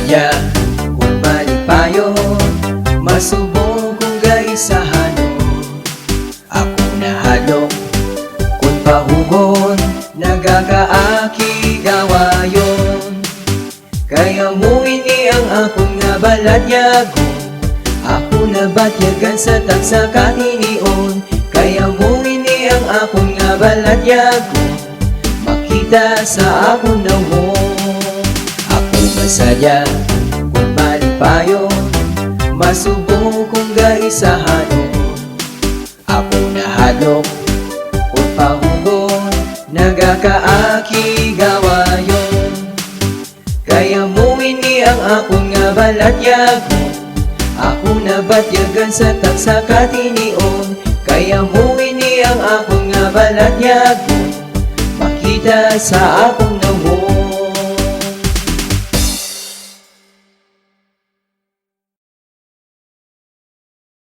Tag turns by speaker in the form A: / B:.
A: sadya kung malipayo, masubong kung gaisahan. Ako nahalok kung pahugon, nagakaaki gawayon. Kaya mo ini ang akong nga baladyagon, ako na batyagan sa tagsa katinion. Kaya mo ini ang akong nga baladyagon, makita sa akong nawon. Ako masadya kung malipayo, masubong kung gaisahanon. Ako nahalok kung pahugon, nagakaaki gawayon. Kaya mo ini ang akong nga baladyagon, ako na batyagan sa tagsa katinion. Kaya mo ini ang akong nga baladyagon, makita sa akong